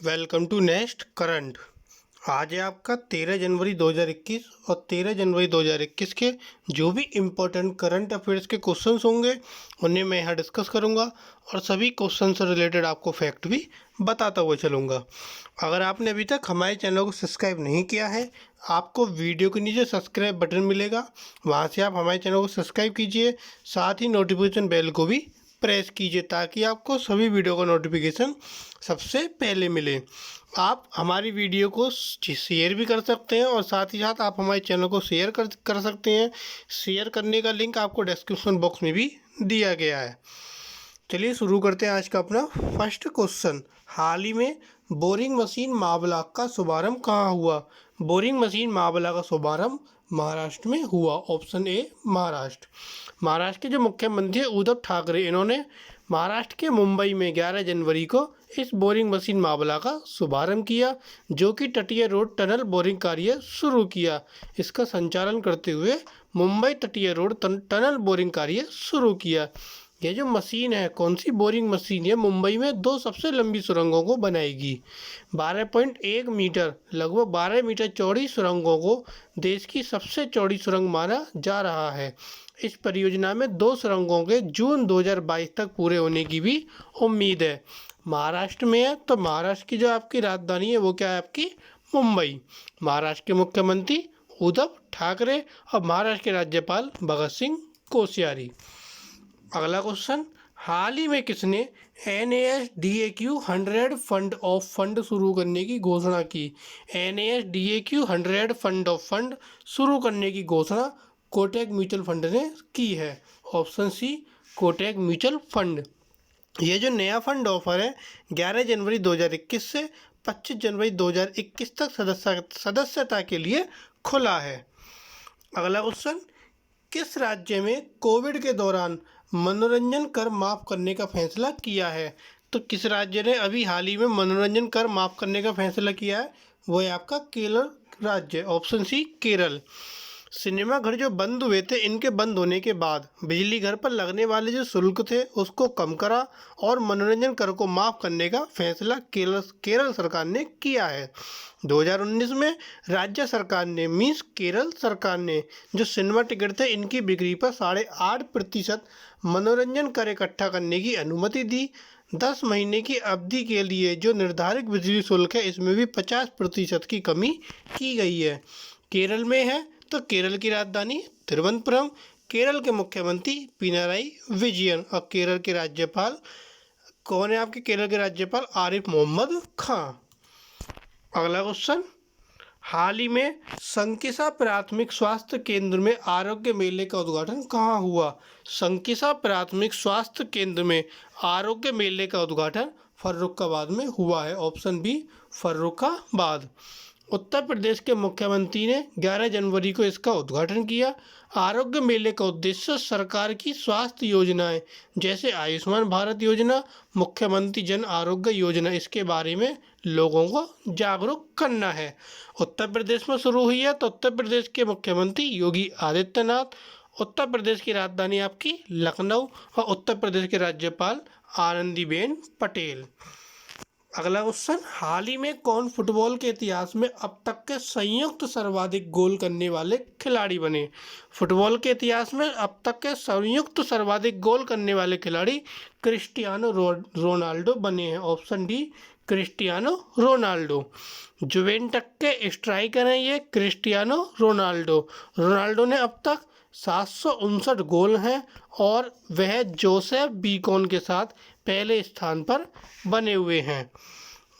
Welcome to next current. आज है आपका 13 जनवरी 2021 और 13 जनवरी 2021 के जो भी इम्पोर्टेंट करंट अफेयर्स के क्वेश्चंस होंगे उन्हें मैं यहाँ डिस्कस करूँगा और सभी क्वेश्चन से रिलेटेड आपको फैक्ट भी बताता हुआ चलूँगा। अगर आपने अभी तक हमारे चैनल को सब्सक्राइब नहीं किया है, आपको वीडियो के नीचे सब्सक्राइब बटन मिलेगा, वहाँ से आप हमारे चैनल को सब्सक्राइब कीजिए, साथ ही नोटिफिकेशन बेल को भी प्रेस कीजिए ताकि आपको सभी वीडियो का नोटिफिकेशन सबसे पहले मिले। आप हमारी वीडियो को शेयर भी कर सकते हैं और साथ ही साथ आप हमारे चैनल को शेयर कर सकते हैं। शेयर करने का लिंक आपको डिस्क्रिप्शन बॉक्स में भी दिया गया है। चलिए शुरू करते हैं आज का अपना फर्स्ट क्वेश्चन। हाल ही में बोरिंग मशीन महाबलाक का शुभारंभ कहाँ हुआ? बोरिंग मशीन महाबला का शुभारंभ महाराष्ट्र में हुआ। Option A Maharashtra. महाराष्ट्र के जो मुख्यमंत्री उद्धव ठाकरे, इन्होंने महाराष्ट्र के मुंबई में 11 जनवरी को इस बोरिंग मशीन महाबला का शुभारंभ किया, जो कि तटीय रोड टनल बोरिंग कार्य शुरू किया। इसका संचालन करते हुए मुंबई तटीय रोड टनल बोरिंग कार्य शुरू किया। ये जो मशीन है, कौन सी बोरिंग मशीन है, मुंबई में 2 सबसे लंबी सुरंगों को बनाएगी। 12.1 मीटर, लगभग 12 मीटर चौड़ी सुरंगों को देश की सबसे चौड़ी सुरंग माना जा रहा है। इस परियोजना में 2 सुरंगों के जून 2022 तक पूरे होने की भी उम्मीद है। महाराष्ट्र में है, तो महाराष्ट्र की जो आपकी राजधानी है वो क्या है? आपकी मुंबई। महाराष्ट्र के मुख्यमंत्री उद्धव ठाकरे और महाराष्ट्र के राज्यपाल भगत सिंह कोश्यारी। अगला क्वेश्चन, हाल ही में किसने NASDAQ 100 फंड शुरू करने की घोषणा की? NASDAQ 100 फंड शुरू करने की घोषणा कोटक म्यूचुअल फंड ने की है। Option C Kotak mutual fund. ये जो नया फंड ऑफर है 11 जनवरी 2021 से 25 जनवरी 2021 तक सदस्यता के लिए खुला है। अगला क्वेश्चन, किस राज्य में कोविड के दौरान मनोरंजन कर माफ़ करने का फैसला किया है? तो किस राज्य ने अभी हाल ही में मनोरंजन कर माफ़ करने का फैसला किया है? वो है आपका केरल राज्य। Option C Kerala. सिनेमा घर जो बंद हुए थे, इनके बंद होने के बाद बिजली घर पर लगने वाले जो शुल्क थे उसको कम करा और मनोरंजन कर को माफ़ करने का फैसला केरल सरकार ने किया है। 2019 में राज्य सरकार ने केरल सरकार ने जो सिनेमा टिकट थे इनकी बिक्री पर 8.5% मनोरंजन कर इकट्ठा करने की अनुमति दी। 10 महीने की अवधि के लिए जो निर्धारित बिजली शुल्क है इसमें भी 50% की कमी की गई है। केरल में है तो केरल की राजधानी तिरुवनंतपुरम। केरल के मुख्यमंत्री पिनाराई विजयन और केरल के राज्यपाल कौन है? आपके केरल के राज्यपाल आरिफ मोहम्मद खां। अगला क्वेश्चन, हाल ही में संकिसा प्राथमिक स्वास्थ्य केंद्र में आरोग्य मेले का उद्घाटन कहाँ हुआ? संकिसा प्राथमिक स्वास्थ्य केंद्र में आरोग्य मेले का उद्घाटन फर्रुखाबाद में हुआ है। Option B Farrukhabad. उत्तर प्रदेश के मुख्यमंत्री ने 11 जनवरी को इसका उद्घाटन किया। आरोग्य मेले का उद्देश्य सरकार की स्वास्थ्य योजनाएं जैसे आयुष्मान भारत योजना, मुख्यमंत्री जन आरोग्य योजना, इसके बारे में लोगों को जागरूक करना है। उत्तर प्रदेश में शुरू हुई है तो उत्तर प्रदेश के मुख्यमंत्री योगी आदित्यनाथ, उत्तर प्रदेश की राजधानी आपकी लखनऊ और उत्तर प्रदेश के राज्यपाल आनंदीबेन पटेल। अगला क्वेश्चन, हाल ही में कौन फुटबॉल के इतिहास में अब तक के संयुक्त सर्वाधिक गोल करने वाले खिलाड़ी बने? फुटबॉल के इतिहास में अब तक के संयुक्त सर्वाधिक गोल करने वाले खिलाड़ी क्रिस्टियानो रोनाल्डो बने हैं। Option D Cristiano Ronaldo. Juventus के स्ट्राइकर हैं ये क्रिस्टियानो रोनाल्डो। रोनाल्डो ने अब तक 759 गोल हैं और वह जोसेफ बीकॉन के साथ पहले स्थान पर बने हुए हैं।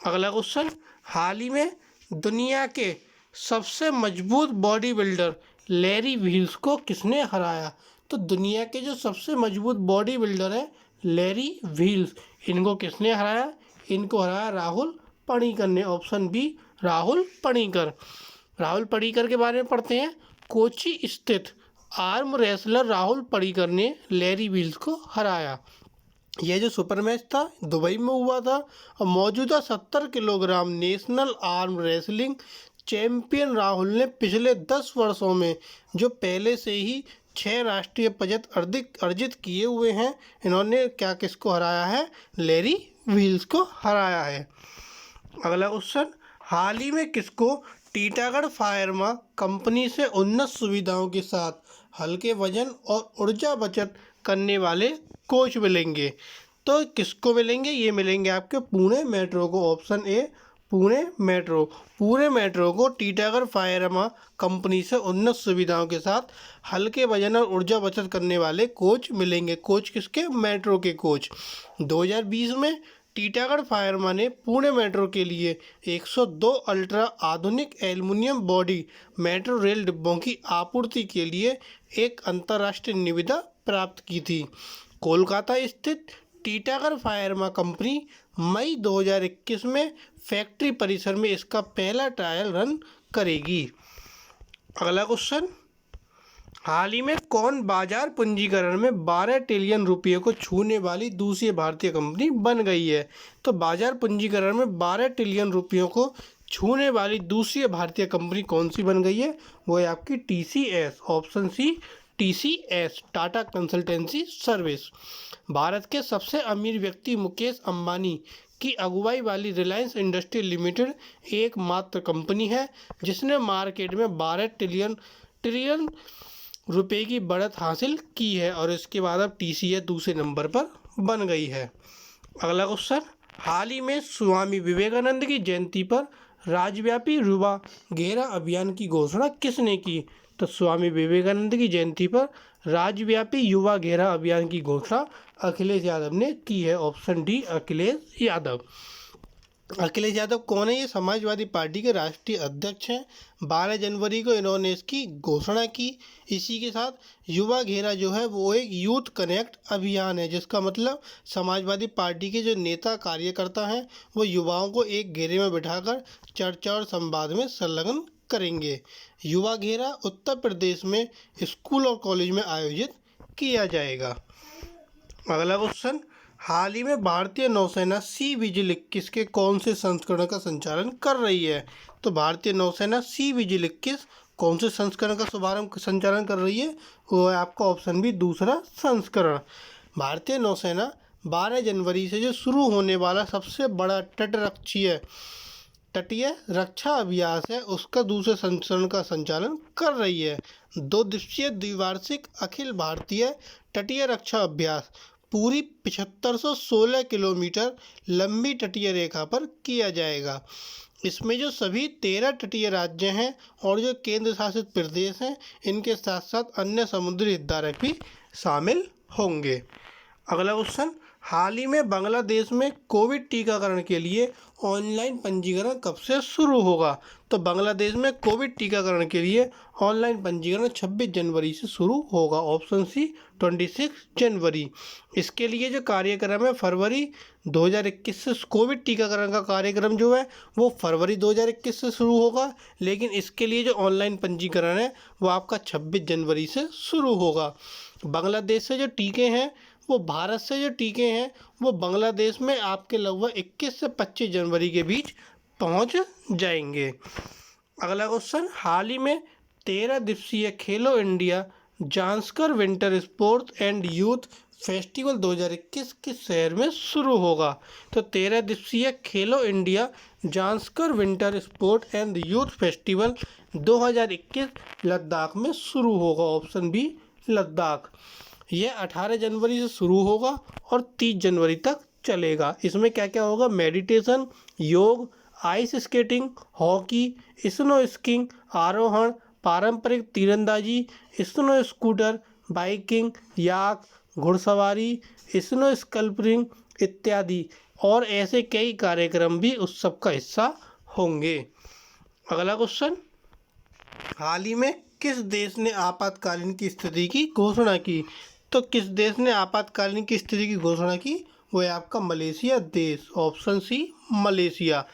अगला क्वेश्चन, हाल ही में दुनिया के सबसे मजबूत बॉडी बिल्डर लैरी व्हील्स को किसने हराया? तो दुनिया के जो सबसे मजबूत बॉडी बिल्डर है लैरी व्हील्स, इनको किसने हराया? इनको हराया राहुल पणिकर ने। Option B Rahul Panicker. राहुल पणिकर के बारे में पढ़ते हैं। कोची स्थित आर्म रेसलर राहुल पणिकर ने लैरी व्हील्स को हराया। यह जो सुपर मैच था दुबई में हुआ था और मौजूदा 70 kilogram national arm wrestling champion Rahul ने पिछले 10 वर्षों में जो पहले से ही 6 राष्ट्रीय पदक अर्जित किए हुए हैं, इन्होंने क्या किसको हराया है? लैरी व्हील्स को हराया है। अगला क्वेश्चन, हाल ही में किसको टीटागढ़ फार्मा कंपनी से उन्नत सुविधाओं के साथ हल्के वजन और ऊर्जा बचत करने वाले कोच मिलेंगे? तो किसको मिलेंगे? ये मिलेंगे आपके पुणे मेट्रो को। Option A Pune metro. Pune metro को टीटागढ़ फार्मा कंपनी से उन्नत सुविधाओं के साथ हल्के वजन और ऊर्जा बचत करने वाले कोच मिलेंगे। कोच किसके? मेट्रो के कोच। 2020 में टीटागढ़ फार्मा ने पुणे मेट्रो के लिए 102 अल्ट्रा आधुनिक एल्युमिनियम बॉडी मेट्रो रेल डिब्बों की आपूर्ति के लिए एक अंतर्राष्ट्रीय निविदा प्राप्त की थी। कोलकाता स्थित टीटागढ़ फार्मा कंपनी मई 2021 में फैक्ट्री परिसर में इसका पहला ट्रायल रन करेगी। अगला क्वेश्चन, हाल ही में कौन बाजार पूंजीकरण में 12 ट्रिलियन रुपये को छूने वाली दूसरी भारतीय कंपनी बन गई है? तो बाजार पूंजीकरण में 12 ट्रिलियन रुपयों को छूने वाली दूसरी भारतीय कंपनी कौन सी बन गई है? वो है आपकी TCS। Option C TCS, Tata consultancy service. Bharat के सबसे अमीर व्यक्ति मुकेश अंबानी की अगुवाई वाली रिलायंस इंडस्ट्री लिमिटेड एकमात्र कंपनी है जिसने मार्केट में 12 ट्रिलियन रुपए की बढ़त हासिल की है, और इसके बाद अब TCS दूसरे नंबर पर बन गई है। अगला क्वेश्चन, हाल ही में स्वामी विवेकानंद की जयंती पर राज्यव्यापी युवा घेरा अभियान की घोषणा किसने की? तो स्वामी विवेकानंद की जयंती पर राज्यव्यापी युवा घेरा अभियान की घोषणा अखिलेश यादव ने की है। Option D Akhilesh Yadav. अखिलेश यादव कौन है? ये समाजवादी पार्टी के राष्ट्रीय अध्यक्ष हैं। 12 जनवरी को इन्होंने इसकी घोषणा की। इसी के साथ युवा घेरा जो है वो एक यूथ कनेक्ट अभियान है, जिसका मतलब समाजवादी पार्टी के जो नेता कार्यकर्ता हैं वो युवाओं को एक घेरे में बिठाकर चर्चा और संवाद में संलग्न करेंगे। युवा घेरा उत्तर प्रदेश में स्कूल और कॉलेज में आयोजित किया जाएगा। अगला क्वेश्चन, हाल ही में भारतीय नौसेना सी विजिल 21 के कौन से संस्करण का संचालन कर रही है? तो भारतीय नौसेना सी विजिल 21 कौन से संस्करण का संचालन कर रही है? वो है आपका ऑप्शन बी दूसरा संस्करण। भारतीय नौसेना 12 जनवरी से जो शुरू होने वाला सबसे बड़ा तटीय रक्षा अभ्यास है उसका दूसरे संस्करण का संचालन कर रही है। 2 दिवसीय द्विवार्षिक अखिल भारतीय तटीय रक्षा अभ्यास पूरी 7516 किलोमीटर लंबी तटीय रेखा पर किया जाएगा। इसमें जो सभी 13 तटीय राज्य हैं और जो केंद्र शासित प्रदेश हैं इनके साथ साथ अन्य समुद्री हितधारक भी शामिल होंगे। अगला क्वेश्चन, हाल ही में बांग्लादेश में कोविड टीकाकरण के लिए ऑनलाइन पंजीकरण कब से शुरू होगा? तो बांग्लादेश में कोविड टीकाकरण के लिए ऑनलाइन पंजीकरण 26 जनवरी से शुरू होगा। ऑप्शन सी 26 जनवरी। इसके लिए जो कार्यक्रम है फरवरी 2021 से, कोविड टीकाकरण का कार्यक्रम जो है वो फरवरी 2021 से शुरू होगा, लेकिन इसके लिए जो ऑनलाइन पंजीकरण है वो आपका 26 जनवरी से शुरू होगा। बांग्लादेश से जो टीके हैं वो भारत से जो टीके हैं वो बांग्लादेश में आपके लगभग 21 से 25 जनवरी के बीच पहुंच जाएंगे। अगला क्वेश्चन, हाल ही में 13 दिवसीय Khelo India Zanskar winter sports and youth festival 2021 किस शहर में शुरू होगा? तो 13 दिवसीय Khelo India Zanskar winter sport and youth festival 2021 Ladakh में शुरू होगा। Option B Ladakh. यह 18 जनवरी से शुरू होगा और 30 जनवरी तक चलेगा। इसमें क्या क्या होगा? मेडिटेशन, योग, ice skating, hockey, snow skiing, आरोहण, पारंपरिक तीरंदाजी, स्नो स्कूटर, बाइकिंग, याक, घुड़सवारी, स्नो स्कल्परिंग इत्यादि और ऐसे कई कार्यक्रम भी उत्सव का हिस्सा होंगे। अगला क्वेश्चन, हाल ही में किस देश ने आपातकालीन की स्थिति की घोषणा की? तो किस देश ने आपातकालीन की स्थिति की घोषणा की? वो है आपका मलेशिया देश। Option C Malaysia.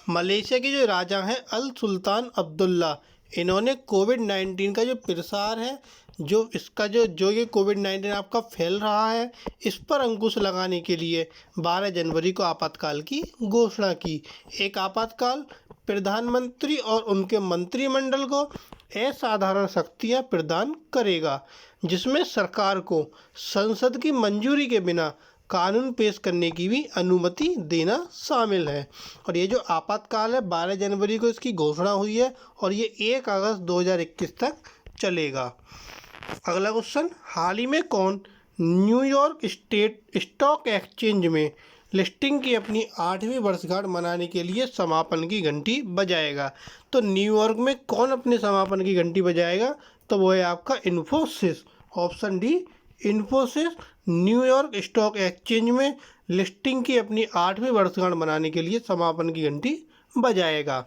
मलेशिया के जो राजा हैं अल सुल्तान अब्दुल्ला, इन्होंने कोविड-19 का जो प्रसार है, जो इसका जो ये कोविड-19 आपका फैल रहा है, इस पर अंकुश लगाने के लिए 12 जनवरी को आपातकाल की घोषणा की। एक आपातकाल प्रधानमंत्री और उनके मंत्रिमंडल को असाधारण शक्तियां प्रदान करेगा, जिसमें सरकार को संसद की मंजूरी के बिना कानून पेश करने की भी अनुमति देना शामिल है। और ये जो आपातकाल है 12 जनवरी को इसकी घोषणा हुई है और ये 1 अगस्त 2021 तक चलेगा। अगला क्वेश्चन, हाल ही में कौन न्यूयॉर्क स्टॉक एक्सचेंज में लिस्टिंग की अपनी 8वीं वर्षगांठ मनाने के लिए समापन की घंटी बजाएगा? तो न्यूयॉर्क में कौन अपने समापन की घंटी बजाएगा? तो वो है आपका Infosys. Option D, Infosys New York stock exchange में लिस्टिंग की अपनी 8वीं वर्षगांठ मनाने के लिए समापन की घंटी बजाएगा।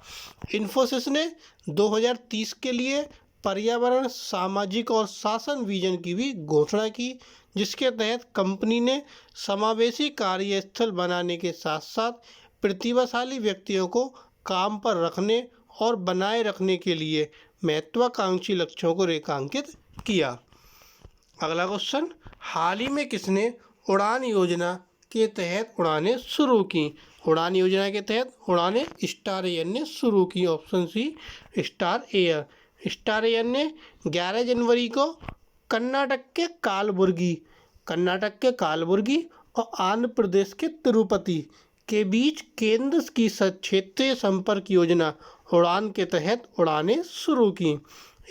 इन्फोसिस ने 2030 के लिए पर्यावरण, सामाजिक और शासन विजन की भी घोषणा की, जिसके तहत कंपनी ने समावेशी कार्यस्थल बनाने के साथ साथ प्रतिभाशाली व्यक्तियों को काम पर रखने और बनाए रखने के लिए महत्वाकांक्षी लक्ष्यों को रेखांकित किया। अगला क्वेश्चन, हाल ही में किसने उड़ान योजना के तहत उड़ानें शुरू की? उड़ान योजना के तहत उड़ानें स्टार एयर ने शुरू की। Option C, Star Air. Star Air ने 11 जनवरी को कर्नाटक के कालबुर्गी और आंध्र प्रदेश के तिरुपति के बीच केंद्र की क्षेत्रीय संपर्क योजना उड़ान के तहत उड़ानें शुरू की।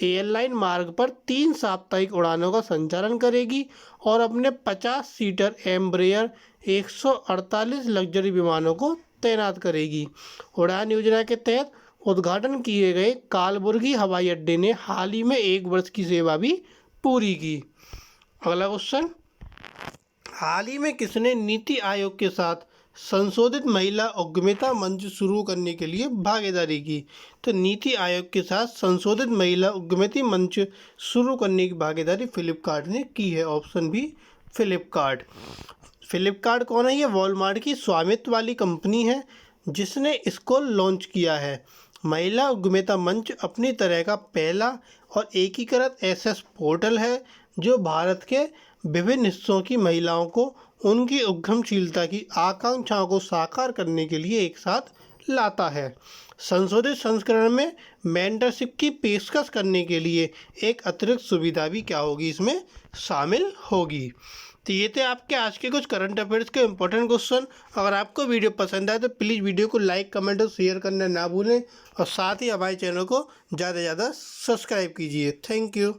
एयरलाइन मार्ग पर 3 साप्ताहिक उड़ानों का संचालन करेगी और अपने 50 सीटर एम्ब्रेयर 148 लग्जरी विमानों को तैनात करेगी। उड़ान योजना के तहत उद्घाटन किए गए कालबुर्गी हवाई अड्डे ने हाल ही में 1 वर्ष की सेवा भी पूरी की। अगला क्वेश्चन, हाल ही में किसने नीति आयोग के साथ संशोधित महिला उद्यमिता मंच शुरू करने के लिए भागीदारी की? तो नीति आयोग के साथ संशोधित महिला उद्यमिता मंच शुरू करने की भागीदारी फ्लिपकार्ट ने की है। Option B, Flipkart. फ्लिपकार्ट कौन है? ये वॉलमार्ट की स्वामित्व वाली कंपनी है जिसने इसको लॉन्च किया है। महिला उद्यमिता मंच अपनी तरह का पहला और एकीकृत एसएस पोर्टल है जो भारत के विभिन्न हिस्सों की महिलाओं को उनकी उद्यमशीलता की आकांक्षाओं को साकार करने के लिए एक साथ लाता है। संशोधित संस्करण में मेंटरशिप की पेशकश करने के लिए एक अतिरिक्त सुविधा भी क्या होगी, इसमें शामिल होगी। तो ये थे आपके आज के कुछ करंट अफेयर्स के इंपॉर्टेंट क्वेश्चन। अगर आपको वीडियो पसंद आए तो प्लीज़ वीडियो को लाइक, कमेंट और शेयर करना ना भूलें और साथ ही हमारे चैनल को ज़्यादा से ज़्यादा सब्सक्राइब कीजिए। Thank you.